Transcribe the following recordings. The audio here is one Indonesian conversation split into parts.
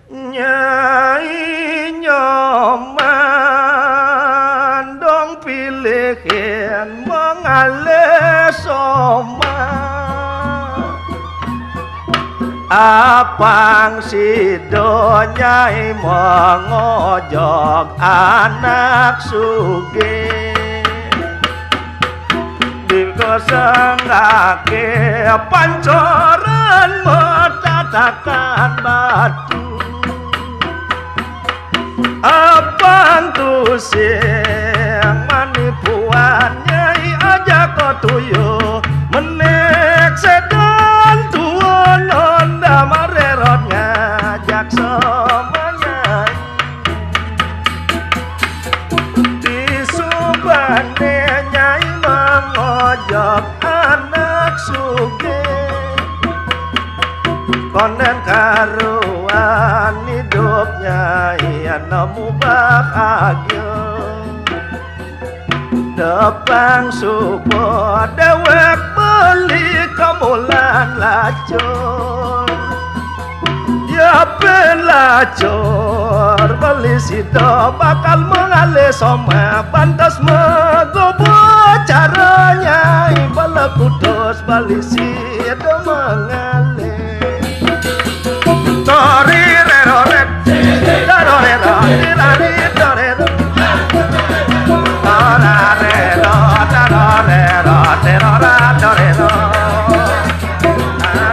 Nyai nyoman dong pilihin mengalih soma apang sido nyai mengojok anak sugih dikosengake pancoran metatakan batu abang tu siang manipuan nyai aja kau tuyo menek sedan tuan onda marerot ngajak sama nyai disubane nyai mengojok anak sugih konen karuan hidupnya ia nemu bahagia depang subuh dewek beli kemulan lacur ya pelacur beli sido bakal mengalih soma pantas megobo caranya ibala kudus beli sido mengalih Tori rero red, rero rero, rari rero, tora rero, tora rero, rero rero,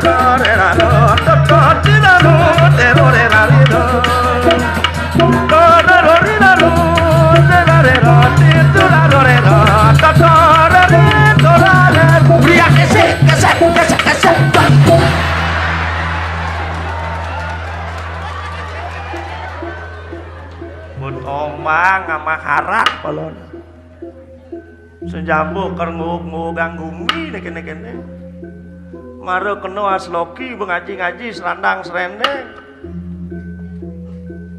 rero, rero, toto tirano, rero rero, tora rero, rero rero, tirano rero, toto rero, rero, bria kesek. Omang sama harak palon senjambu kernguk ganggumi neke mare kena asloki bengaji-ngaji serandang serendeng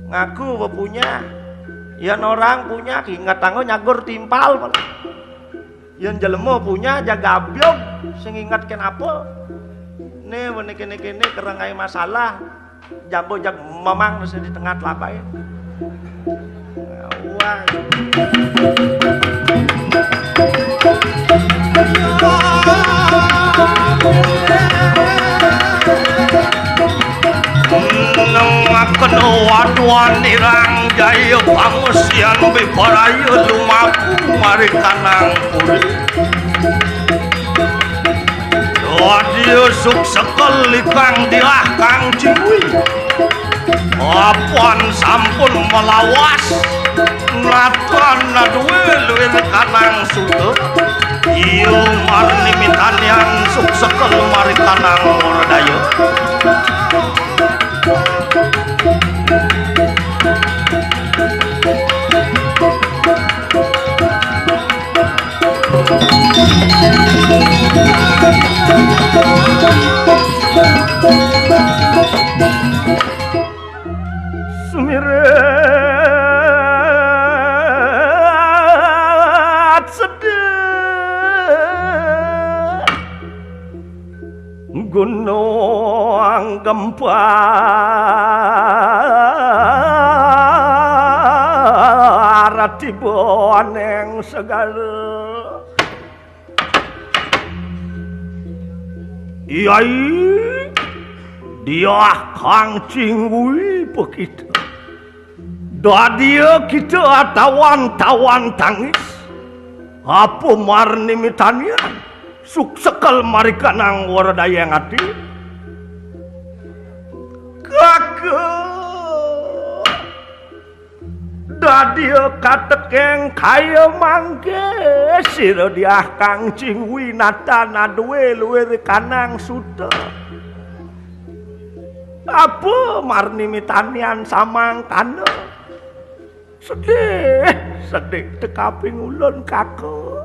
ngaku punya yan orang punya ingat tanggo nyagur timpal palon yan jelemo punya jaga abyog sing ingat kenapa ne neke kerengai masalah jambo jag mamang di tengah telapai Waduan nirang jaya pangosian bebaraya lumaku mari kanang puri Wadio suk sekali kang dilah kang ciwi Apuan sampun melawas Natan nadue luwih kanang suto Iyo marni mitanian suk sekel mari kanang Wardaya Sumiret sedih gunung gempar tiboneng segala Iyai dia kang cingui begitu dia kita tawan tangis apa marni mitanian suk sekal mari kanang Wardaya ngati kakak dia katekeng kaya mangke sira dia kang cingwi nata nadue luwih kanang suta apa marni mitanian samang kana sedih tekaping ulun kakak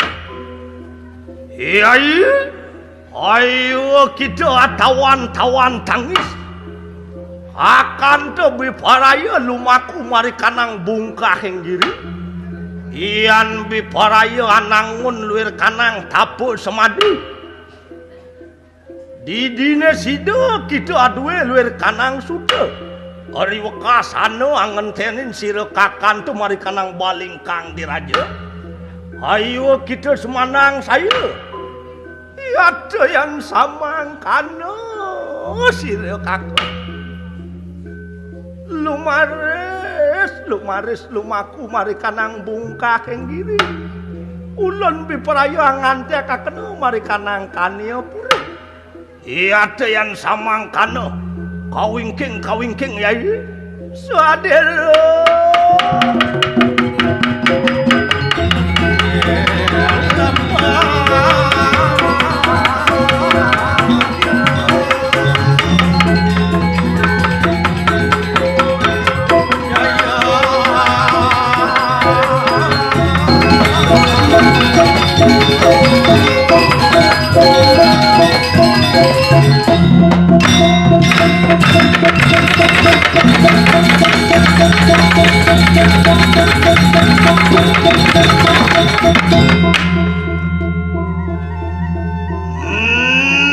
ayo kita tawan tangis akan tebi paraya lumaku mari kanang bungkah yang giri ian bi paraya anangun luir kanang tapu semadi di dina sida kita adue luir kanang suda Ari wekas anu angentenin sira kakantu mari kanang balingkang diraja. Ayo kita semanang saya. Ada yang samang kano sira kakang. Lumaris lumaku mari kanang bungkah kenggiri. Ulun piparaya nganti kakeno mari kanang kania pura. Ada yang samang kano. Kawingking yai. Sadero.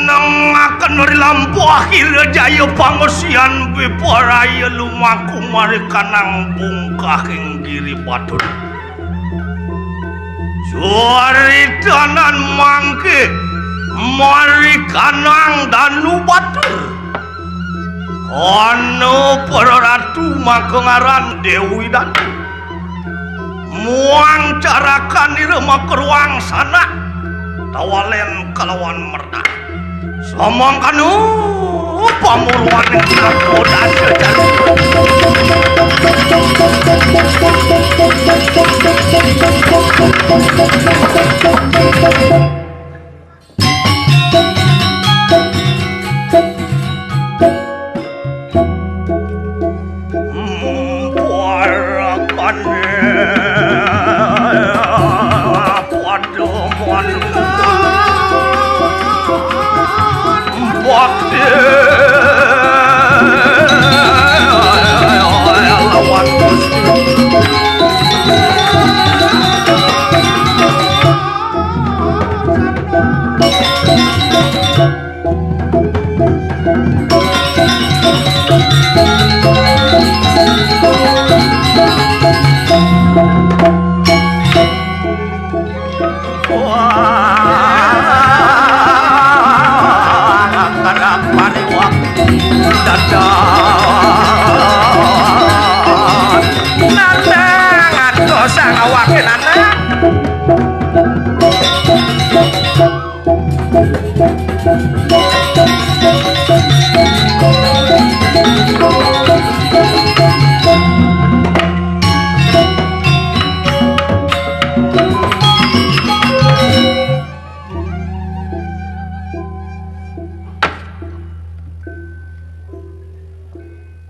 Nengaken dari lampu akhir jaya pangosian biparaya lumaku mari kanang bungkah kenggiri batur. Suaritanan mangke mari kanang danu batur. Anu para ratu makengaran Dewi Danu. Muang carakan irema keruang sana tawalen kalawan merda. Somong kanu pamuruan yang terkodan sejarah.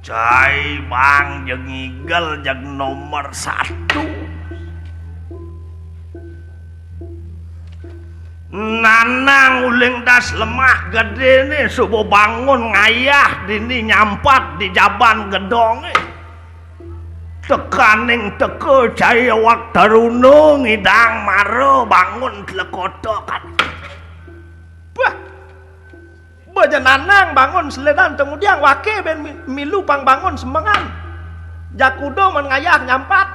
Cai bang jeung igel jeung nomor 1. Nanang uling das lemah gede nih subuh bangun ngayah dini nyampat di jaban gedong tekaning teke cai awak taruno ngidang maro bangun telekotokan. Bah baja nanang bangun seledan kemudian wake ben milu pang bangun sembangan jakudo men ngayah nyampat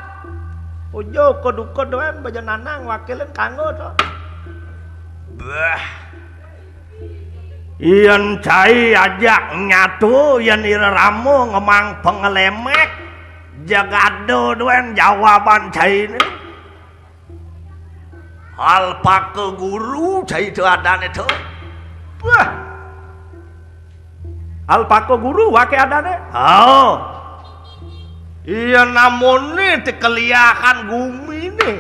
ujo kodu-kodoan baja nanang wakilen kanggo to. Bah iyan cai ajak nyatu yan iraramu ngemang pengelemek jagado duen jawaban cai ini alpa ke guru cai itu adan itu. Bah alpako guru wake adane. Oh. Iya namone tekeliahan gumi nih.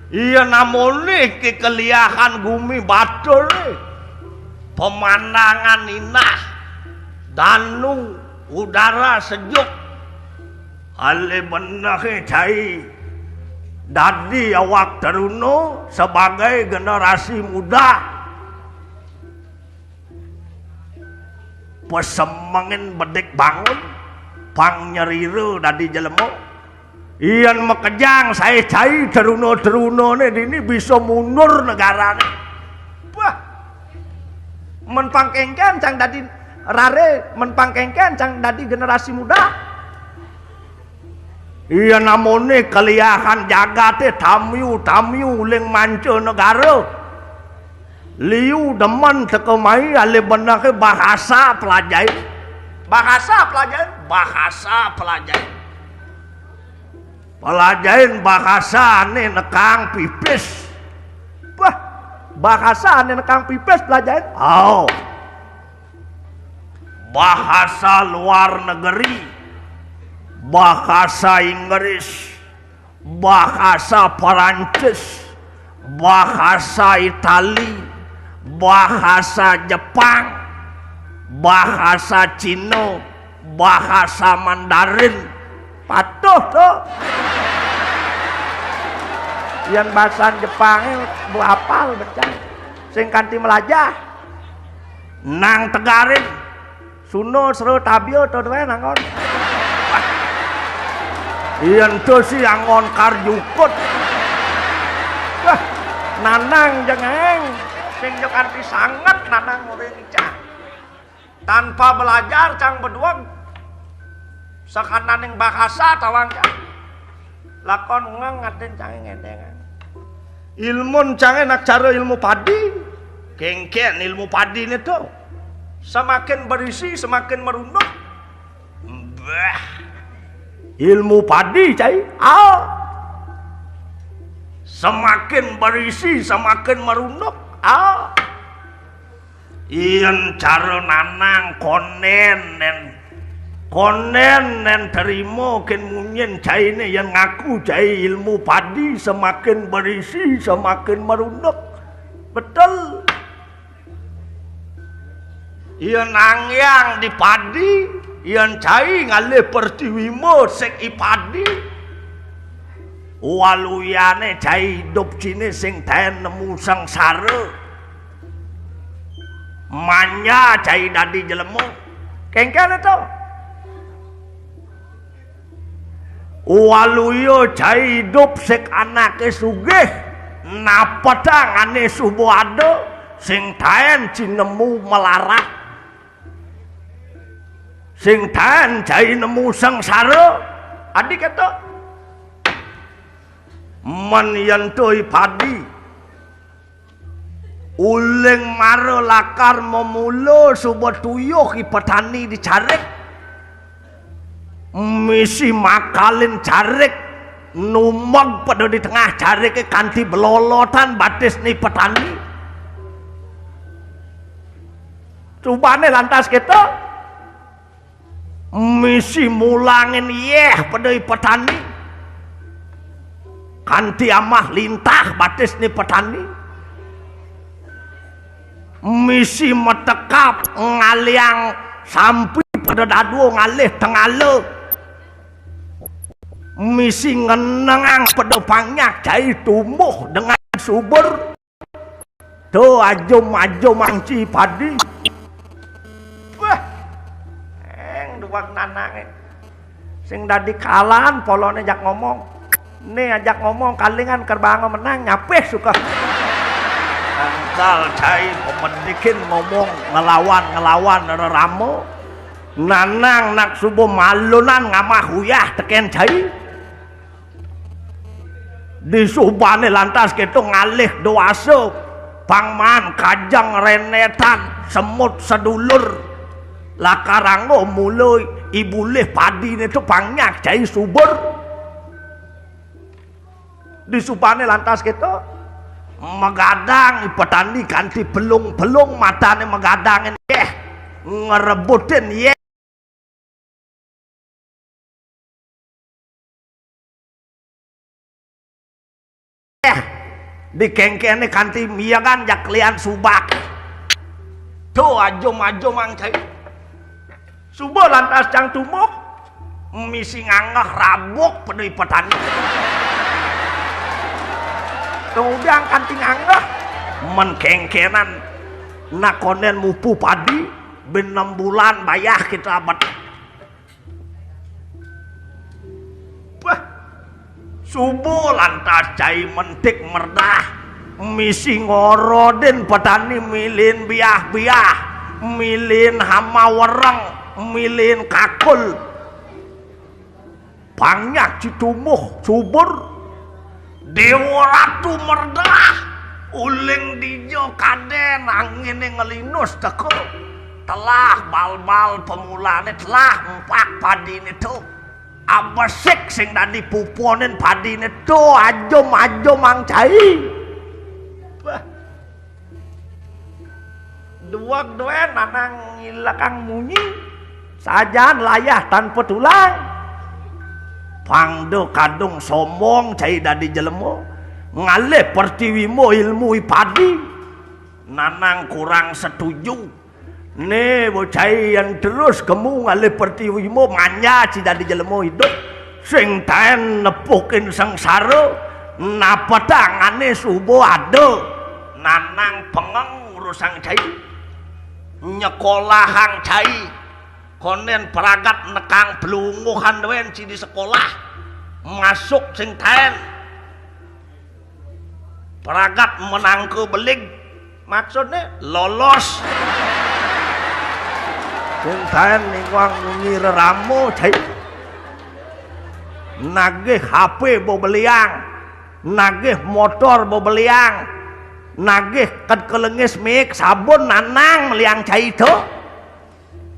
Iya namone kekeliahan gumi batur nih. Pemandangan indah. Danu udara sejuk. Ale bener cai. Dadi awak teruno sebagai generasi muda. Pesemengin bedek bangun pang nyeriru dadi jelemo iyan mekejang saya cai teruno-teruno ini bisa mundur negara nih. Wah menpangkengken cang dadi rare menpangkengken cang dadi generasi muda iya namone keliahan jagate tamyu ling manca negara liu demen teko mai ale benake bahasa pelajaran bahasa ane nekang pipis bahasa ane nekang pipis pelajaran bahasa luar negeri, bahasa Inggris, bahasa Perancis, bahasa Itali, bahasa Jepang, bahasa Cina, bahasa Mandarin, patuh tuh. Yang bahasa Jepangnya bu hafal becang, sing kanti melajah, nang tegarin. Suno seru tabio to doe nangon. Iyan to si angon karjukut. Wah, nanang jengeng sing yo arti sangat nanang urang icah. Tanpa belajar cang berdua sakananing bahasa tawang cang. Lakon ngang ngaten cange ngendengan. Ilmun cange nak cara ilmu padi. Kengken ilmu padi ini tuh. Semakin berisi semakin merunduk. Ilmu padi cai semakin berisi semakin merunduk iyan cara nanang konen terima ken munyen cai ne yang ngaku cai ilmu padi semakin berisi semakin merunduk betul. Iyan nangyang di padi, iyan cai ngalih pertiwimo sing ipadi. Waluyane cai hidup cine sing taen nemu sangsara. Manya cai dadi jelemu. Kengken itu. Waluyo cai hidup sing anake sugih. Napetang ane subuado sing taen cinemu melarat. Sing tahan jai nemu sangsara adik kata man yantoi padi uleng maro lakar memulo subuh tuyuh petani dicarek misi makalin carek numag pada di tengah carek kanti belolotan batis ni petani cubane lantas kita misi mulangin padai petani kanti amah lintah batis ni petani misi metekap ngaliang sampai pada dadu ngalih tengalo misi ngenengang pada pangyak cai tumbuh dengan subur tuh ajum angci padi wak nanang sing dadi kalan polone ajak ngomong nih ajak ngomong kalingan kerbango menang nyapeh suka angkal cai pemendikin ngomong ngelawan reramo nanang nak subuh malunan ngamah huyah teken cai disubane lantas gitu ngalih doaso pangman kajang renetan semut sedulur lakarango mulai ibuleh padi itu pangyak cai subur disupane lantas gitu megadang petani ganti belung matane megadangin ngerebutin di kengkene ganti miyagan jak lian subak tuh ajum mang cai subuh lantas cang tumuk misi nganggah rabuk pedui petani kemudian kanting nganggah menkengkenan nakonen mupu padi ben 6 bulan bayah kita abad subuh lantas cai mentik merdah misi ngoroden petani milin biah milin hama wereng milin kakul Pangnya citumuh subur Dewa Ratu merdah uling dijo kaden angin ngelinus teko telah bal-bal pemulane telah empak padine tuh abasik sing tadi puponen padine tuh ajo mang cai dua nanang ngilakang munyi sajan layah tanpa tulang pangdo kadung sombong cai dadi jelemo ngalih pertiwimo ilmu padi nanang kurang setuju ne bocai yang terus kemu ngalih pertiwimo manja ci dadi jelemo hidup sing taen nepukin sengsara napa tangane subuh ado nanang pengeng urusang cai nyekolahang cai konen peragat nekang belunguhan dewen ci di sekolah masuk sing taen peragat menangku beling maksudnya lolos sing taen niwang nungi ramo cai nagih HP bobeliang nagih motor bobeliang nagih kad kelengis mik sabun nanang meliang cai itu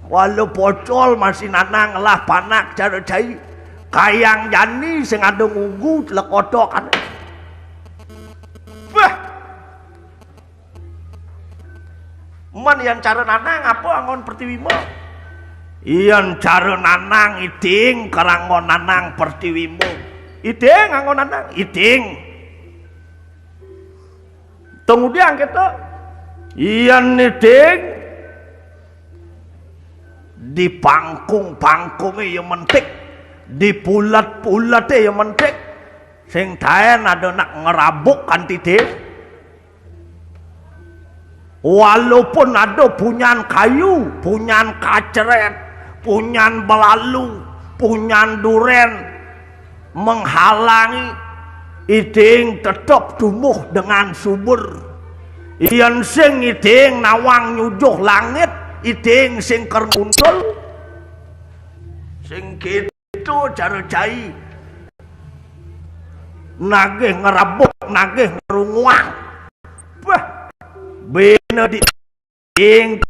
walau pocol masih nanang lah panak cara cai kayang jani sing ada ngugu lekodokan wah man yang cara nanang apa angon pertiwimo iyan cara nanang iting karangon nanang pertiwimo iting angon nanang iting kemudian kita iyan iting di pangkung-pangkungnya yang mentik di pulat-pulatnya yang mentik sing taen ada nak ngerabuk kantite walaupun ada punyan kayu punyan kaceret punyan belalu punyan duren menghalangi iting tetap tumbuh dengan subur iyan sing iting nawang nyujuh langit iting sing ker muncul sing gitu cara cai nagih ngerabuk nagih ngerunguang wah bena di ing